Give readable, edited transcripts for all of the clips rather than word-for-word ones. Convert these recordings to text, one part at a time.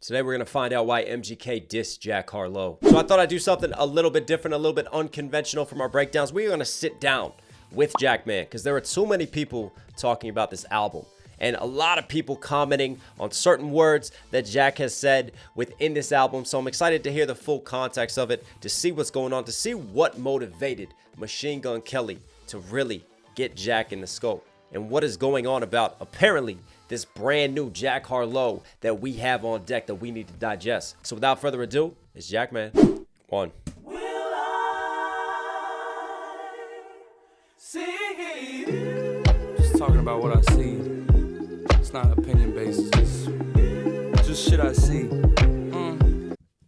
Today we're going to find out why MGK dissed Jack Harlow. So I thought I'd do something a little bit different, a little bit unconventional from our breakdowns. We're going to sit down with Jackman because there are too many people talking about this album. And a lot of people commenting on certain words that Jack has said within this album. So I'm excited to hear the full context of it, to see what's going on, to see what motivated Machine Gun Kelly to really get Jack in the scope. And what is going on about, apparently, this brand new Jack Harlow that we have on deck that we need to digest. So without further ado, it's Jackman. One. Will I see you? Just talking about what I see. It's not opinion based. It's just shit I see.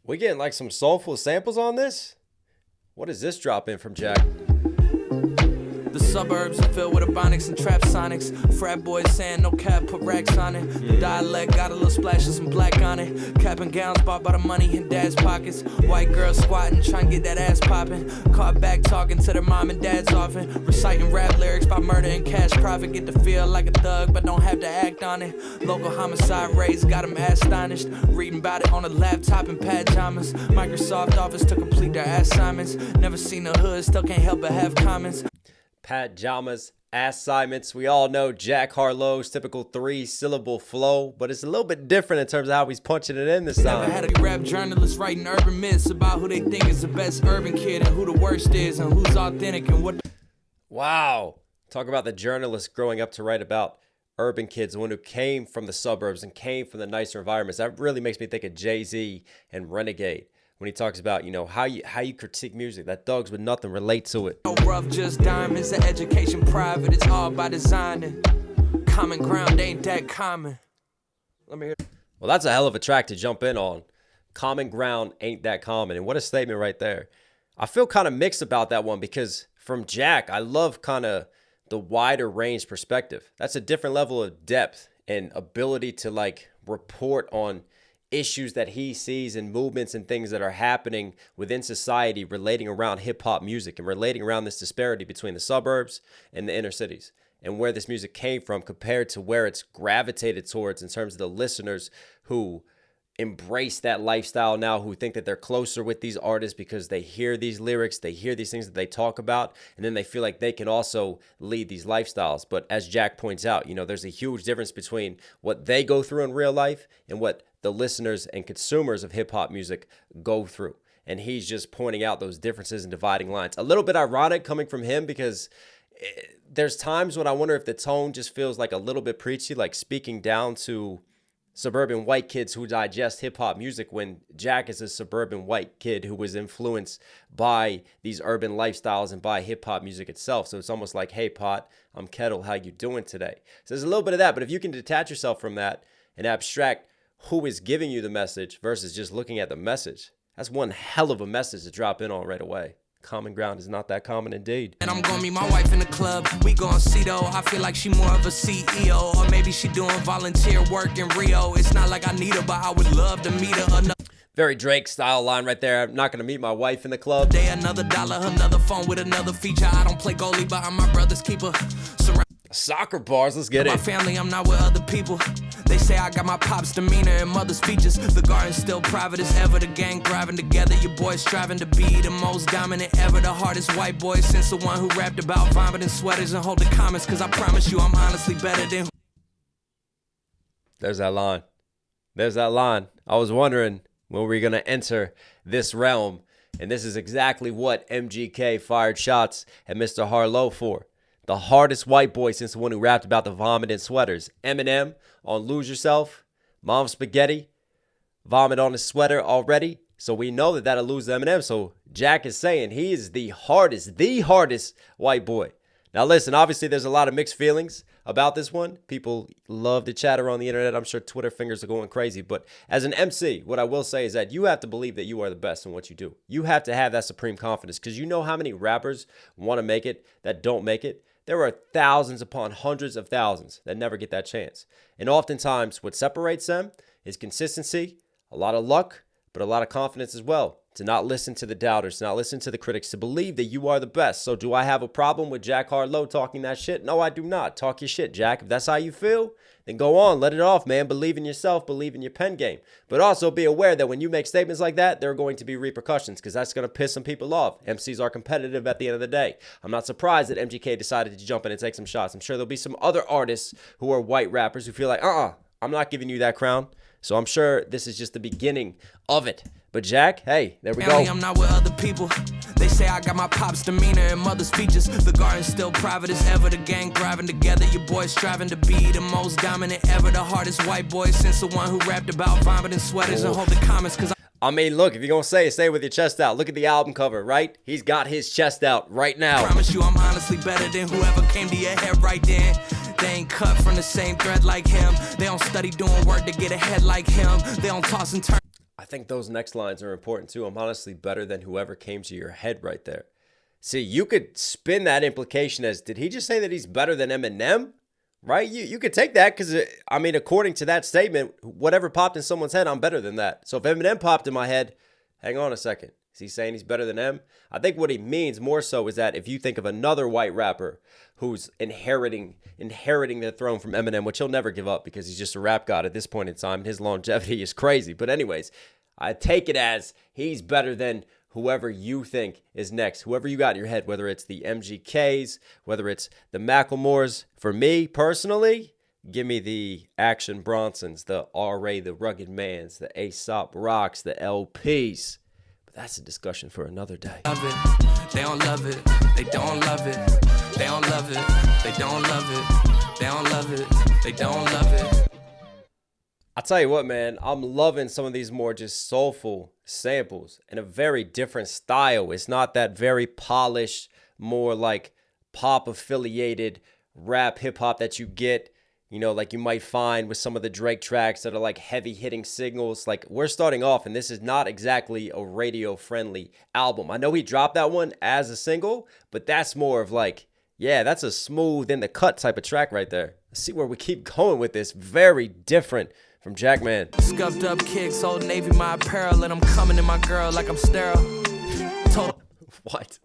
We getting like some soulful samples on this? What is this drop in from Jack? The suburbs are filled with ebonics and trap sonics. Frat boys saying no cap, put racks on it. The dialect got a little splash of some black on it. Cap and gowns bought by the money in dad's pockets. White girls squatting, trying to get that ass popping. Caught back talking to their mom and dads often. Reciting rap lyrics about murder and cash profit. Get to feel like a thug, but don't have to act on it. Local homicide rates got them astonished. Reading about it on a laptop in pajamas. Microsoft Office to complete their assignments. Never seen the hood, still can't help but have comments. Pajamas, assignments. We all know Jack Harlow's typical 3-syllable flow, but it's a little bit different in terms of how he's punching it in this time. Never had a rap journalist writing urban myths about who they think is the best urban kid and who the worst is and who's authentic and what. Wow. Talk about the journalist growing up to write about urban kids, the one who came from the suburbs and came from the nicer environments. That really makes me think of Jay-Z and Renegade. When he talks about, you know, how you critique music, that thugs with nothing relate to it. No rough, just diamonds, the education private, it's all by design. And common ground ain't that common. Let me hear. Well, that's a hell of a track to jump in on. Common ground ain't that common. And what a statement right there. I feel kind of mixed about that one because from Jack, I love kind of the wider range perspective. That's a different level of depth and ability to like report on issues that he sees and movements and things that are happening within society relating around hip-hop music and relating around this disparity between the suburbs and the inner cities and where this music came from compared to where it's gravitated towards in terms of the listeners who embrace that lifestyle now, who think that they're closer with these artists because they hear these lyrics, they hear these things that they talk about, and then they feel like they can also lead these lifestyles. But as Jack points out, you know, there's a huge difference between what they go through in real life and what the listeners and consumers of hip-hop music go through. And he's just pointing out those differences and dividing lines. A little bit ironic coming from him because there's times when I wonder if the tone just feels like a little bit preachy, like speaking down to suburban white kids who digest hip-hop music when Jack is a suburban white kid who was influenced by these urban lifestyles and by hip-hop music itself. So it's almost like, hey, Pot, I'm Kettle, how you doing today? So there's a little bit of that, but if you can detach yourself from that and abstract who is giving you the message versus just looking at the message, that's one hell of a message to drop in on right away. Common ground is not that common indeed. And I'm gonna meet my wife in the club. We gonna see though. I feel like she more of a CEO. Or maybe she doing volunteer work in Rio. It's not like I need her, but I would love to meet her. Very Drake style line right there. I'm not gonna meet my wife in the club. Day, another dollar, another phone with another feature. I don't play goalie, but I'm my brother's keeper. Soccer bars, let's get it. My family, I'm not with other people. They say I got my pop's demeanor and mother's features. The garden's still private as ever. The gang thriving together. Your boys striving to be the most dominant ever. The hardest white boy since the one who rapped about vomiting sweaters and hold the comments. Cause I promise you I'm honestly better than. There's that line. There's that line. I was wondering when we're going to enter this realm. And this is exactly what MGK fired shots at Mr. Harlow for. The hardest white boy since the one who rapped about the vomiting sweaters. Eminem on Lose Yourself. Mom Spaghetti. Vomit on his sweater already. So we know that that'll lose Eminem. So Jack is saying he is the hardest white boy. Now listen, obviously there's a lot of mixed feelings about this one. People love to chatter on the internet. I'm sure Twitter fingers are going crazy. But as an MC, what I will say is that you have to believe that you are the best in what you do. You have to have that supreme confidence because you know how many rappers want to make it that don't make it. There are thousands upon hundreds of thousands that never get that chance. And oftentimes what separates them is consistency, a lot of luck, but a lot of confidence as well. to not listen to the doubters, to not listen to the critics, to believe that you are the best. So do I have a problem with Jack Harlow talking that shit? No, I do not. Talk your shit, Jack. If that's how you feel, then go on. Let it off, man. Believe in yourself. Believe in your pen game. But also be aware that when you make statements like that, there are going to be repercussions because that's going to piss some people off. MCs are competitive at the end of the day. I'm not surprised that MGK decided to jump in and take some shots. I'm sure there'll be some other artists who are white rappers who feel like, I'm not giving you that crown. So I'm sure this is just the beginning of it. But Jack, hey, there we go. I'm not with other people. They say I got my pop's demeanor and mother's features. The garden's still private as ever. The gang thriving together. Your boys striving to be the most dominant ever. The hardest white boy since the one who rapped about vomiting sweaters and hold the comments. Cause I mean, look, if you're going to say it, say it with your chest out. Look at the album cover, right? He's got his chest out right now. I promise you I'm honestly better than whoever came to your head right then. They ain't cut from the same thread like him. They don't study doing work to get ahead like him. They don't toss and turn. I think those next lines are important too. I'm honestly better than whoever came to your head right there. See, you could spin that implication as, did he just say that he's better than Eminem? Right? You could take that because, I mean, according to that statement, whatever popped in someone's head, I'm better than that. So if Eminem popped in my head, hang on a second. Is he saying he's better than M? I think what he means more so is that if you think of another white rapper who's inheriting the throne from Eminem, which he'll never give up because he's just a rap god at this point in time. His longevity is crazy. But anyways, I take it as he's better than whoever you think is next, whoever you got in your head, whether it's the MGKs, whether it's the Macklemores. For me personally, give me the Action Bronsons, the R.A., the Rugged Mans, the Aesop Rocks, the LPs. But that's a discussion for another day. They don't love it. They don't love it. They don't love it. They don't love it. They don't love it. They don't love it. I'll tell you what, man, I'm loving some of these more just soulful samples in a very different style. It's not that very polished, more like pop affiliated rap hip hop that you get, you know, like you might find with some of the Drake tracks that are like heavy hitting signals. Like we're starting off and this is not exactly a radio friendly album. I know he dropped that one as a single, but that's more of like, yeah, that's a smooth in the cut type of track right there. Let's see where we keep going with this. Very different from Jackman. Scuffed up kicks, Old Navy, my apparel, and I'm coming in my girl like I'm sterile. What?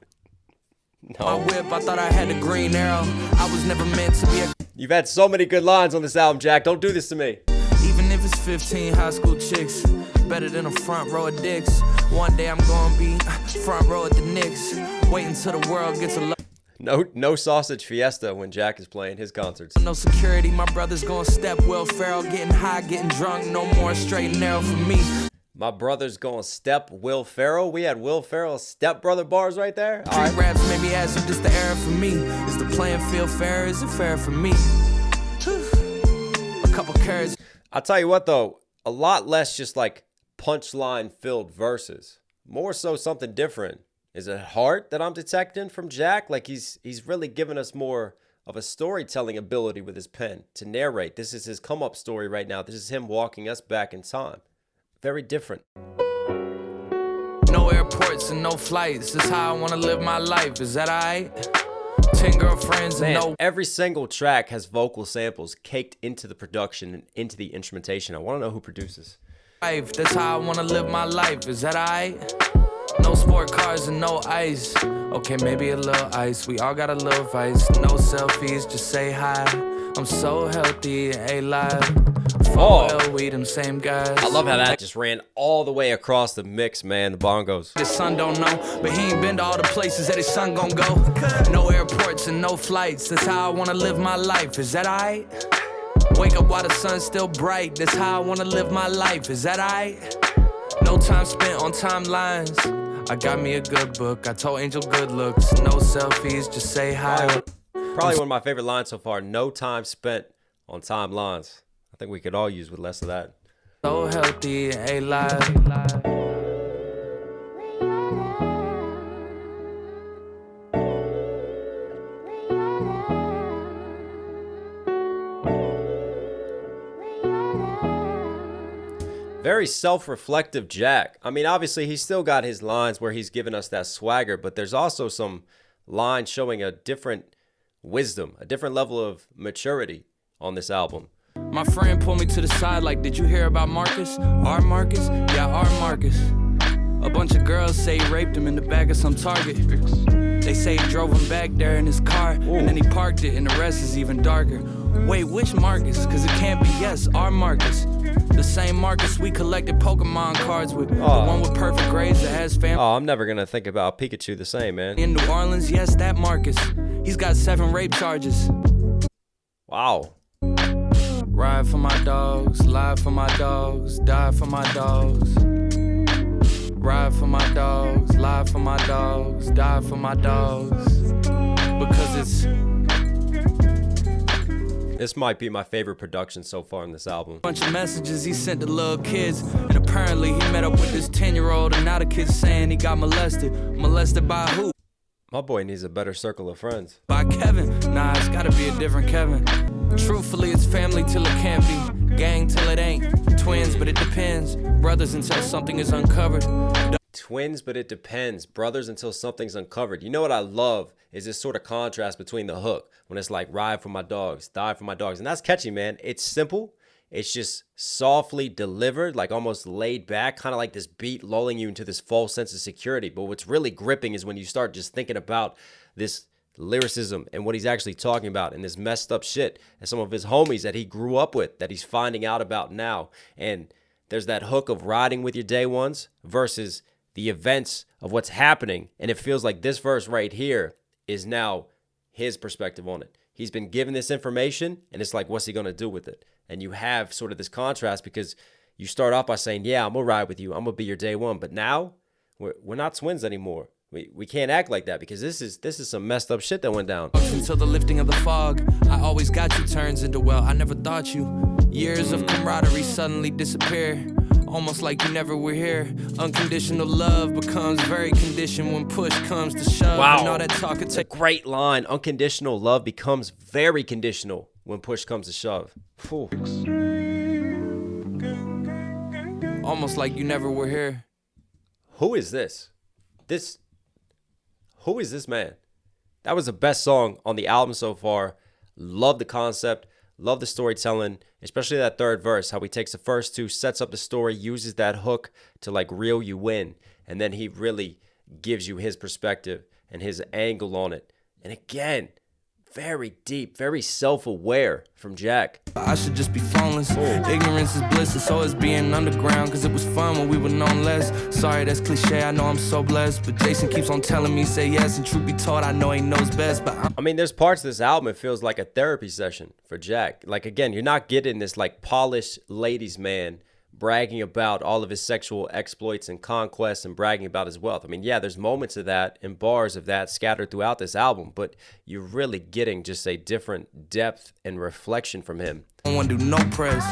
No. My whip, I thought I had a green arrow. I was never meant to be a... You've had so many good lines on this album, Jack. Don't do this to me. Even if it's 15 high school chicks, better than a front row of dicks. One day I'm gonna be front row at the Knicks. Wait until the world gets a... No sausage fiesta when Jack is playing his concerts. No security, my brother's gonna step Will Ferrell, getting high, getting drunk, no more straight and narrow for me. My brother's gonna step Will Ferrell. We had Will Ferrell's stepbrother bars right there. All right. Raps made me ask if this the era for me. Is the playing field fair? Is it fair for me? A couple carrots. I'll tell you what though, a lot less just like punchline filled verses. More so something different. Is it heart that I'm detecting from Jack? Like he's really giving us more of a storytelling ability with his pen to narrate. This is his come up story right now. This is him walking us back in time. Very different. No airports and no flights. That's how I want to live my life. Is that alright? 10 girlfriends and no... Every single track has vocal samples caked into the production and into the instrumentation. I want to know who produces. That's how I want to live my life. Is that alright? No sport cars and no ice. Okay, maybe a little ice. We all got a little vice. No selfies, just say hi. I'm so healthy, A-Live. We them same guys. I love how that just ran all the way across the mix, man. The bongos. His son don't know, but he ain't been to all the places that his son gon' go. No airports and no flights. That's how I wanna live my life. Is that alright? Wake up while the sun's still bright. That's how I wanna live my life. Is that alright? No time spent on timelines. I got me a good book. I told Angel good looks. No selfies, just say hi. Probably one of my favorite lines so far. No time spent on timelines. I think we could all use with less of that. So healthy, A-Live. Very self-reflective Jack. I mean, obviously, he's still got his lines where he's giving us that swagger, but there's also some lines showing a different wisdom, a different level of maturity on this album. My friend pulled me to the side like, did you hear about Marcus? Our Marcus? Yeah, our Marcus. A bunch of girls say he raped him in the back of some Target. They say he drove him back there in his car, and then he parked it, and the rest is even darker. Wait, which Marcus? Cause it can't be yes, our Marcus. The same Marcus we collected Pokemon cards with. The one with perfect grades that has family. Oh, I'm never gonna think about Pikachu the same, man. In New Orleans, yes, that Marcus. He's got 7 rape charges. Wow. Ride for my dogs, lie for my dogs, die for my dogs. Ride for my dogs, lie for my dogs, die for my dogs. Because it's... This might be my favorite production so far on this album. Bunch of messages he sent to little kids, and apparently he met up with this 10-year-old, and now the kid's saying he got molested. Molested by who? My boy needs a better circle of friends. By Kevin. Nah, it's gotta be a different Kevin. Truthfully, it's family till it can't be. Gang till it ain't. Twins, but it depends. Brothers until something is uncovered. Twins, but it depends. Brothers until something's uncovered. You know what I love is this sort of contrast between the hook when it's like ride for my dogs, die for my dogs. And that's catchy, man. It's simple. It's just softly delivered, like almost laid back, kind of like this beat lulling you into this false sense of security. But what's really gripping is when you start just thinking about this lyricism and what he's actually talking about and this messed up shit and some of his homies that he grew up with that he's finding out about now. And there's that hook of riding with your day ones versus the events of what's happening. And it feels like this verse right here is now his perspective on it. He's been given this information and it's like, what's he going to do with it? And you have sort of this contrast because you start off by saying, yeah, I'm going to ride with you. I'm going to be your day one. But now we're not twins anymore. We can't act like that because this is some messed up shit that went down. Until the lifting of the fog, I always got you turns into, well, I never thought you. Years of camaraderie suddenly disappear. Almost like you never were here. Unconditional love becomes very conditioned when push comes to shove. Wow. And all that talk It's a great line. Unconditional love becomes very conditional when push comes to shove. Whew. Almost like you never were here. Who is this? Who is this man? That was the best song on the album so far. Love the concept. Love the storytelling, especially that third verse, how he takes the first two, sets up the story, uses that hook to like reel you in. And then he really gives you his perspective and his angle on it. And again, very deep, very self-aware from Jack. I should just be phoneless. Ignorance is bliss, and so is being underground. Cause it was fun when we were known less. Sorry, that's cliche, I know I'm so blessed. But Jason keeps on telling me, say yes. And truth be told, I know he knows best. But I mean, there's parts of this album, it feels like a therapy session for Jack. Like, again, you're not getting this like polished ladies man bragging about all of his sexual exploits and conquests and bragging about his wealth. I mean, yeah, there's moments of that and bars of that scattered throughout this album, but you're really getting just a different depth and reflection from him. I don't want to do no press.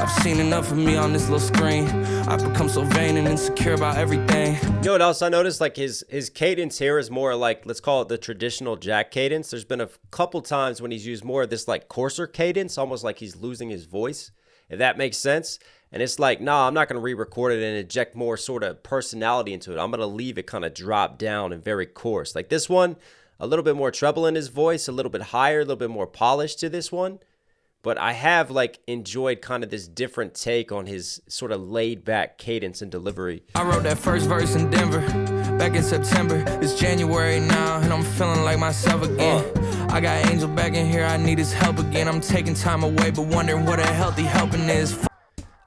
I've seen enough of me on this little screen. I've become so vain and insecure about everything. You know what else I noticed? Like his cadence here is more like, let's call it the traditional Jack cadence. There's been a couple times when he's used more of this like coarser cadence, almost like he's losing his voice, if that makes sense. And it's like, nah, I'm not going to re-record it and inject more sort of personality into it. I'm going to leave it kind of drop down and very coarse. Like this one, a little bit more treble in his voice, a little bit higher, a little bit more polished to this one. But I have like enjoyed kind of this different take on his sort of laid back cadence and delivery. I wrote that first verse in Denver back in September. It's January now and I'm feeling like myself again. I got Angel back in here, I need his help again. I'm taking time away but wondering what a healthy helping is.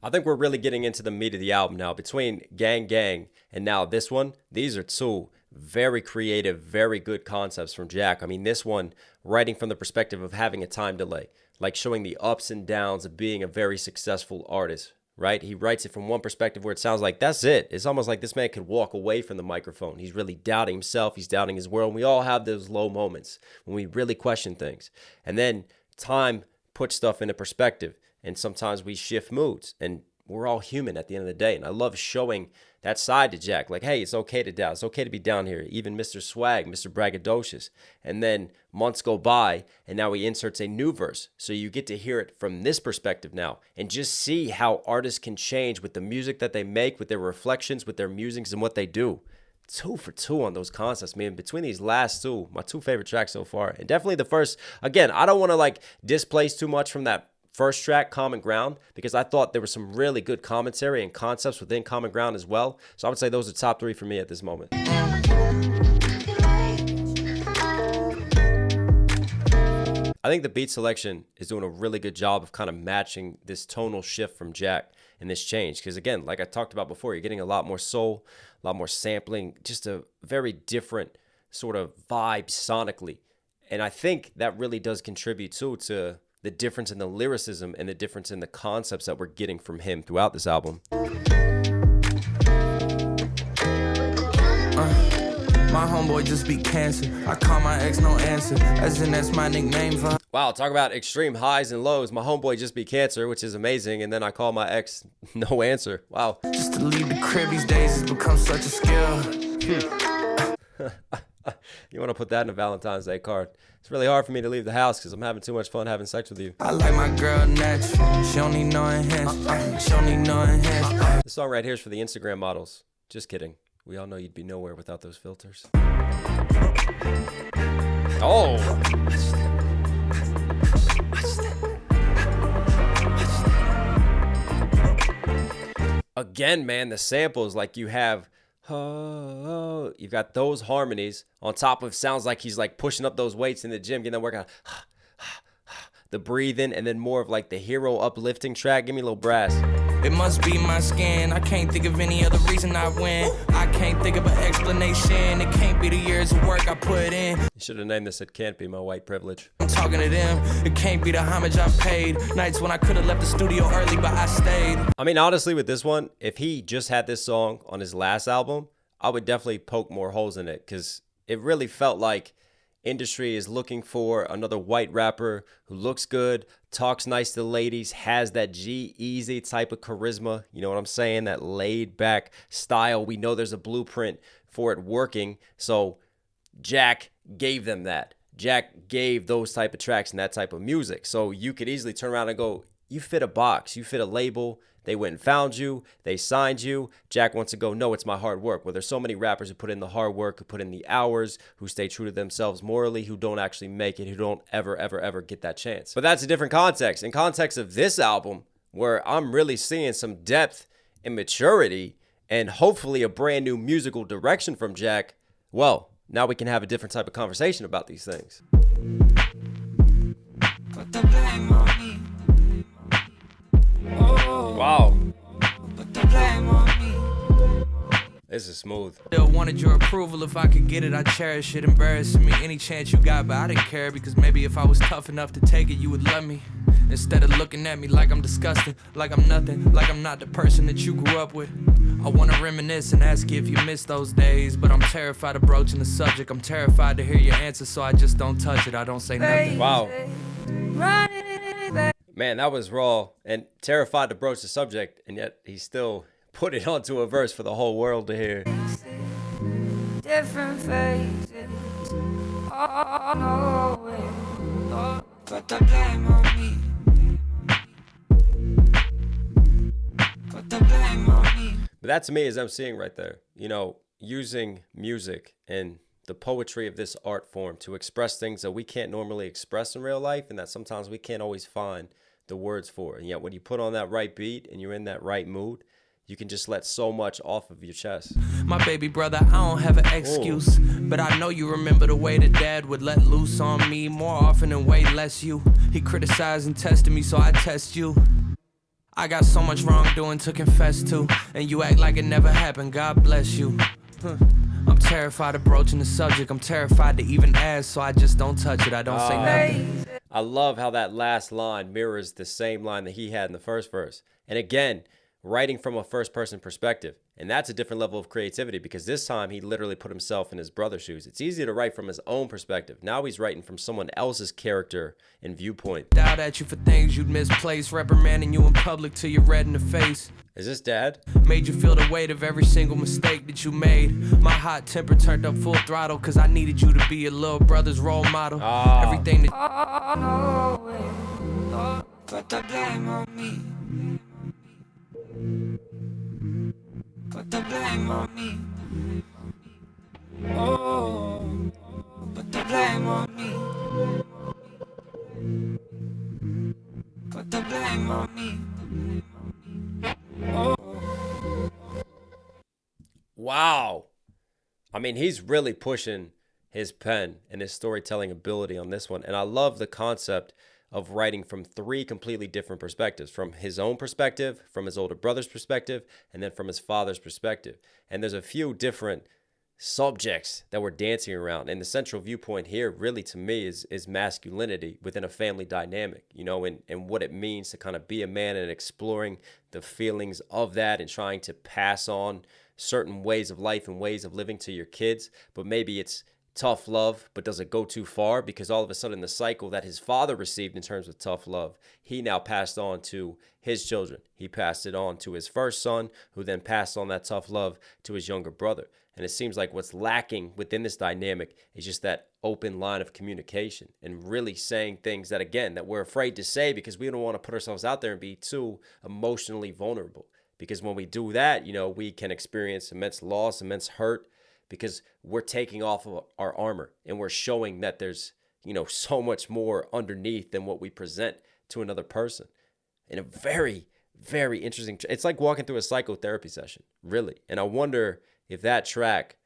I think we're really getting into the meat of the album now. Between Gang Gang and now this one, these are two very creative, very good concepts from Jack. I mean, this one, writing from the perspective of having a time delay, like showing the ups and downs of being a very successful artist, right? He writes it from one perspective where it sounds like that's it. It's almost like this man could walk away from the microphone. He's really doubting himself. He's doubting his world. And we all have those low moments when we really question things. And then time puts stuff into perspective. And sometimes we shift moods, and we're all human at the end of the day. And I love showing that side to Jack. Like, hey, it's okay to doubt. It's okay to be down here. Even Mr. Swag, Mr. Braggadocious. And then months go by, and now he inserts a new verse. So you get to hear it from this perspective now and just see how artists can change with the music that they make, with their reflections, with their musings, and what they do. 2 for 2 on those concepts, man. Between these last two, my two favorite tracks so far. And definitely the first. Again, I don't want to like displace too much from that first track, Common Ground, because I thought there was some really good commentary and concepts within Common Ground as well. So I would say those are top 3 for me at this moment. I think the beat selection is doing a really good job of kind of matching this tonal shift from Jack and this change. Because again, like I talked about before, you're getting a lot more soul, a lot more sampling, just a very different sort of vibe sonically. And I think that really does contribute too to the difference in the lyricism and the difference in the concepts that we're getting from him throughout this album. My homeboy just beat cancer. I call my ex no answer, as in that's my nickname for her. Wow, talk about extreme highs and lows. My homeboy just beat cancer, which is amazing, and then I call my ex no answer. Wow. Just to leave the crib these days has become such a skill. You want to put that in a Valentine's Day card. It's really hard for me to leave the house because I'm having too much fun having sex with you. I like my girl natural. She don't need no enhancement. She don't need no enhancement. This song right here is for the Instagram models. Just kidding. We all know you'd be nowhere without those filters. Oh! Again, man, the samples, like you have, oh, you've got those harmonies on top of sounds like he's like pushing up those weights in the gym, getting that workout. The breathing, and then more of like the hero uplifting track. Give me a little brass. It must be my skin. I can't think of any other reason I win. I can't think of an explanation. It can't be the years of work I put in. You should have named this It Can't Be My White Privilege. I'm talking to them. It can't be the homage I paid. Nights when I could have left the studio early, but I stayed. I mean, honestly, with this one, if he just had this song on his last album, I would definitely poke more holes in it because it really felt like industry is looking for another white rapper who looks good, talks nice to ladies, has that G-Eazy type of charisma. You know what I'm saying? That laid back style. We know there's a blueprint for it working. So Jack gave them that. Jack gave those type of tracks and that type of music. So you could easily turn around and go, you fit a box, you fit a label. They went and found you. They signed you. Jack wants to go, no, it's my hard work. Well, there's so many rappers who put in the hard work, who put in the hours, who stay true to themselves morally, who don't actually make it, who don't ever get that chance. But that's a different context. In context of this album, where I'm really seeing some depth and maturity and hopefully a brand new musical direction from Jack, well, now we can have a different type of conversation about these things. Put the blame on me. Wow. Put the blame on me. This is smooth. Still wanted your approval. If I could get it, I'd cherish it. Embarrassing me any chance you got, but I didn't care because maybe if I was tough enough to take it, you would love me. Instead of looking at me like I'm disgusting, like I'm nothing, like I'm not the person that you grew up with. I want to reminisce and ask you if you miss those days, but I'm terrified of broaching the subject. I'm terrified to hear your answer, so I just don't touch it. I don't say nothing. Wow. Man, that was raw and terrified to broach the subject, and yet he still put it onto a verse for the whole world to hear. Different faces, Put the blame on me. Put the blame on me. But that to me is emceeing right there. You know, using music and the poetry of this art form to express things that we can't normally express in real life and that sometimes we can't always find the words for. And yet when you put on that right beat and you're in that right mood, you can just let so much off of your chest. My baby brother, I don't have an excuse, but I know you remember the way that dad would let loose on me more often and way less you. He criticized and tested me, so I test you. I got so much wrongdoing to confess to, and you act like it never happened. God bless you. I'm terrified of broaching the subject. I'm terrified to even ask, so I just don't touch it. I don't say nothing. I love how that last line mirrors the same line that he had in the first verse. And again, writing from a first-person perspective. And that's a different level of creativity because this time he literally put himself in his brother's shoes. It's easy to write from his own perspective. Now he's writing from someone else's character and viewpoint. Doubt at you for things you'd misplace, reprimanding you in public till you're red in the face. Is this dad? Made you feel the weight of every single mistake that you made. My hot temper turned up full throttle cause I needed you to be your little brother's role model. Everything that put the blame on me. Put the blame on me. Oh, put the blame on me. Put the on me. Wow. I mean, he's really pushing his pen and his storytelling ability on this one. And I love the concept of writing from three completely different perspectives, from his own perspective, from his older brother's perspective, and then from his father's perspective. And there's a few different subjects that we're dancing around. And the central viewpoint here really to me is masculinity within a family dynamic, you know, and what it means to kind of be a man and exploring the feelings of that and trying to pass on certain ways of life and ways of living to your kids. But maybe it's tough love, but does it go too far? Because all of a sudden the cycle that his father received in terms of tough love, he now passed on to his children. He passed it on to his first son, who then passed on that tough love to his younger brother. And it seems like what's lacking within this dynamic is just that open line of communication and really saying things that, again, that we're afraid to say because we don't want to put ourselves out there and be too emotionally vulnerable. Because when we do that, you know, we can experience immense loss, immense hurt, because we're taking off of our armor and we're showing that there's, you know, so much more underneath than what we present to another person. And a very, very interesting, it's like walking through a psychotherapy session, really. And I wonder if that track,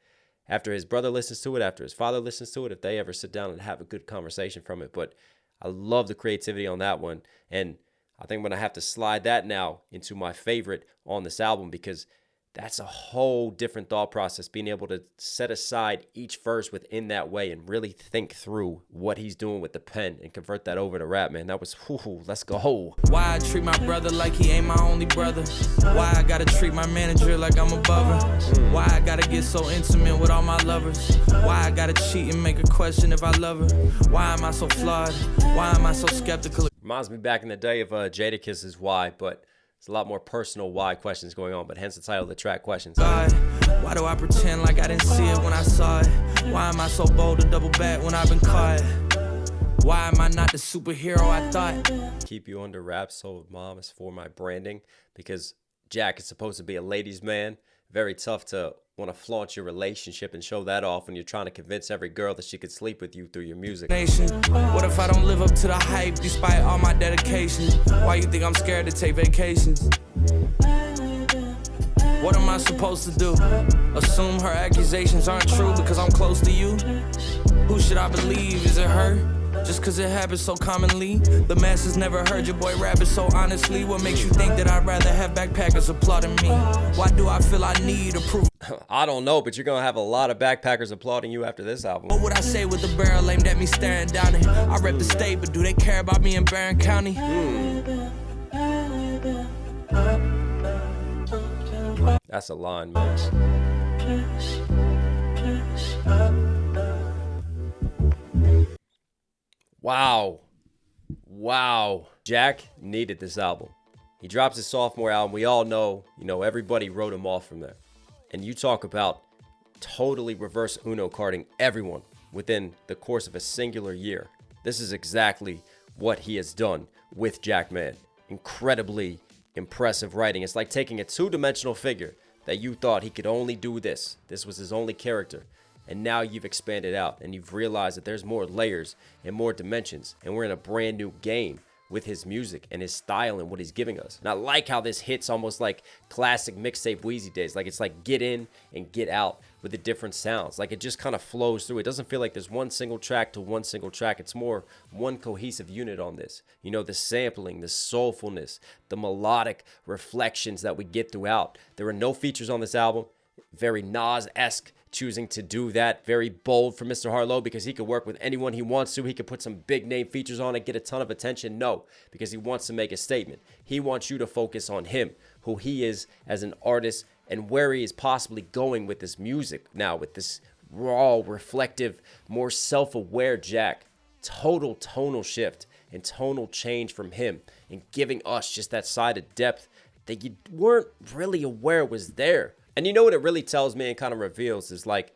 after his brother listens to it, after his father listens to it, if they ever sit down and have a good conversation from it. But I love the creativity on that one. And I think I'm going to have to slide that now into my favorite on this album, because that's a whole different thought process, being able to set aside each verse within that way and really think through what he's doing with the pen and convert that over to rap, man. That was, whoo, let's go. Why I treat my brother like he ain't my only brother? Why I gotta treat my manager like I'm above her? Why I gotta get so intimate with all my lovers? Why I gotta cheat and make her question if I love her? Why am I so flawed? Why am I so skeptical? Reminds me back in the day of Jadakiss's Why, but it's a lot more personal why questions going on, but hence the title of the track, Questions. God, why do I pretend like I didn't see it when I saw it? Why am I so bold to double back when I've been caught? Why am I not the superhero I thought? Keep you under wraps, so mom, is for my branding, because Jack is supposed to be a ladies' man. Very tough to want to flaunt your relationship and show that off when you're trying to convince every girl that she could sleep with you through your music. What if I don't live up to the hype despite all my dedication? Why you think I'm scared to take vacations? What am I supposed to do? Assume her accusations aren't true because I'm close to you? Who should I believe? Is it her? Just cause it happens so commonly. The masses never heard your boy rap it so honestly. What makes you think that I'd rather have backpackers applauding me? Why do I feel I need approval? I don't know, but you're gonna have a lot of backpackers applauding you after this album. What would I say with the barrel aimed at me staring down it? I rep the state, but do they care about me in Barron County? That's a line, man. Wow. Jack needed this album. He drops his sophomore album. We all know, everybody wrote him off from there. And you talk about totally reverse Uno carding everyone within the course of a singular year. This is exactly what he has done with Jackman. Incredibly impressive writing. It's like taking a two-dimensional figure that you thought he could only do this. This was his only character. And now you've expanded out and you've realized that there's more layers and more dimensions. And we're in a brand new game with his music and his style and what he's giving us. And I like how this hits almost like classic mixtape Wheezy days. Like it's like get in and get out with the different sounds. Like it just kind of flows through. It doesn't feel like there's one single track to one single track. It's more one cohesive unit on this. The sampling, the soulfulness, the melodic reflections that we get throughout. There are no features on this album. Very Nas-esque choosing to do that. Very bold for Mr. Harlow because he could work with anyone he wants to. He could put some big name features on it, get a ton of attention. No, because he wants to make a statement. He wants you to focus on him, who he is as an artist and where he is possibly going with this music now, with this raw, reflective, more self-aware Jack. Total tonal shift and tonal change from him and giving us just that side of depth that you weren't really aware was there. And you know what it really tells me and kind of reveals is like,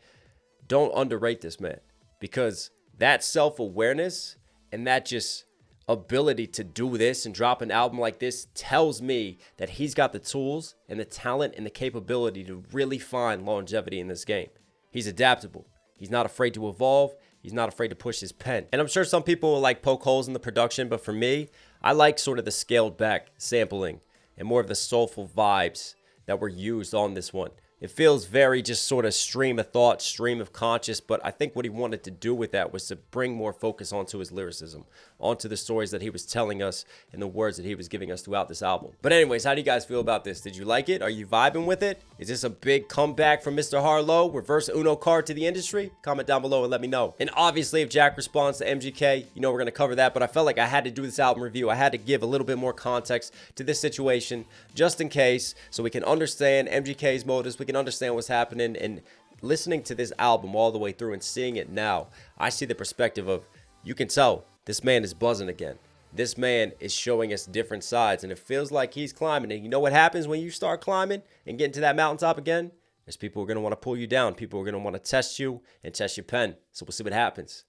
don't underrate this man, because that self-awareness and that just ability to do this and drop an album like this tells me that he's got the tools and the talent and the capability to really find longevity in this game. He's adaptable. He's not afraid to evolve. He's not afraid to push his pen. And I'm sure some people will like poke holes in the production, but for me, I like sort of the scaled back sampling and more of the soulful vibes that were used on this one. It feels very just sort of stream of thought, stream of conscious, but I think what he wanted to do with that was to bring more focus onto his lyricism, onto the stories that he was telling us and the words that he was giving us throughout this album. But anyways, how do you guys feel about this? Did you like it? Are you vibing with it? Is this a big comeback from Mr. Harlow? Reverse Uno card to the industry? Comment down below and let me know. And obviously, if Jack responds to MGK, you know we're going to cover that, but I felt like I had to do this album review. I had to give a little bit more context to this situation, just in case, so we can understand MGK's motives, we can understand what's happening. And listening to this album all the way through and seeing it now, I see the perspective of, you can tell this man is buzzing again. This man is showing us different sides, and it feels like he's climbing. And you know what happens when you start climbing and getting to that mountaintop again? There's people who are going to want to pull you down. People who are going to want to test you and test your pen. So we'll see what happens.